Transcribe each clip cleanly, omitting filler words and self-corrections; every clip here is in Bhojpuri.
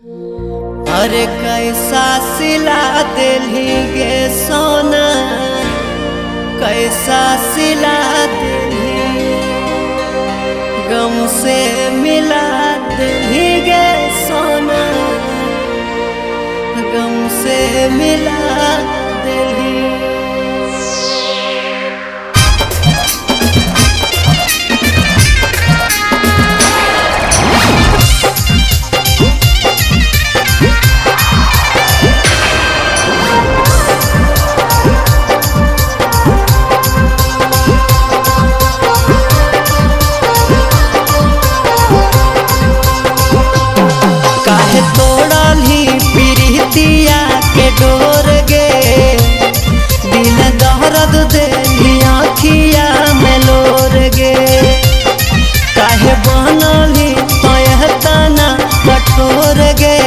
अरे कैसा सिला दिली गे सोना, कैसा सिला दिली, गम से मिला दिली गे सोना, गम से मिला दिली। काहे तोड़ली प्रीतिया के डोर गे, दिल दर्द देली आँखिया में लोर गे। काहे बनली तना कठोर गे,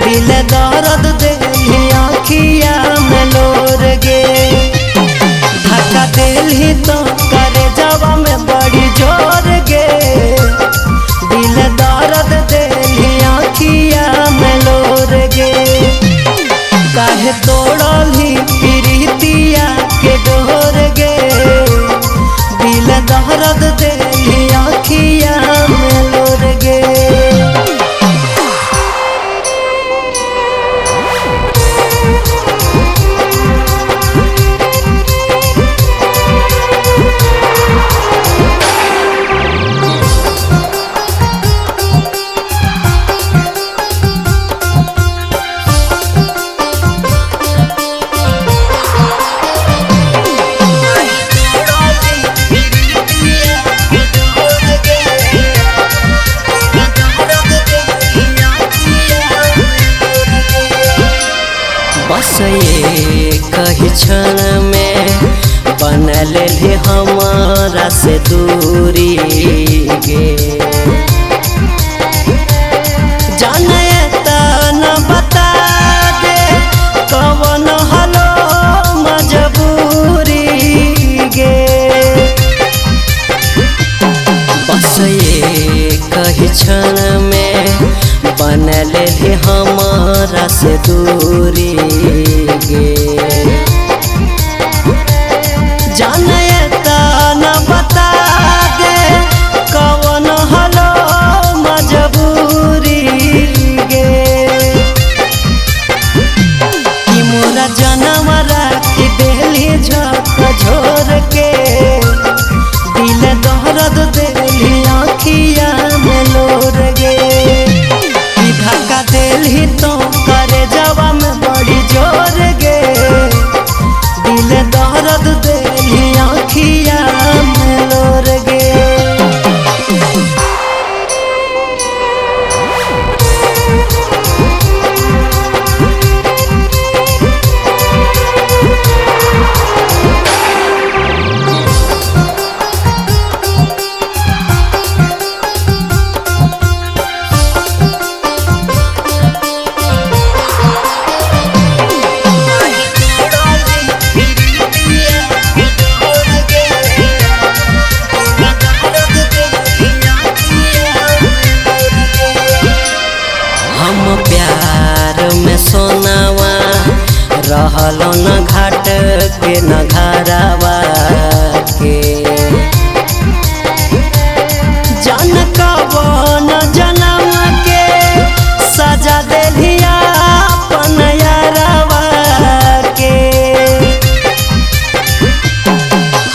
दिल दर्द देली आँखिया में लोर गे। धक्का देली तो करे जवा में बड़ी जोर गे, दिल दर्द देली आँखिया में लोर गे। काहे तोड़ली प्रीतिया के डोर गे, दिल दर्द देली आँखिया में लोर गे। बस ये कही क्षण में बन ले हमारा से दूरी गे। जाने न बता दे कवन हलो मजबूरी गे। बस ये कही क्षण में बन ले हमारा से दूरी गे। जाने न बता दे कवन हलो मजबूरी गे। कि मोरा जनम राखी देली झकझोर के, दिल दर्द देली आँखिया में लोर गे। धक्का देली तो करे जवा में बड़ी जोर गे, दिल दर्द देली आँखिया में लोर गे। हम प्यार में सोनावा रहलो न घाट के न घरावा के। जन कवन जनम के सजा देली अपन यारवा के।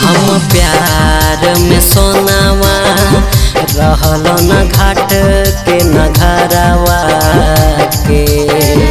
हम प्यार में सोनावा रहलो न घाट के न घरावा के।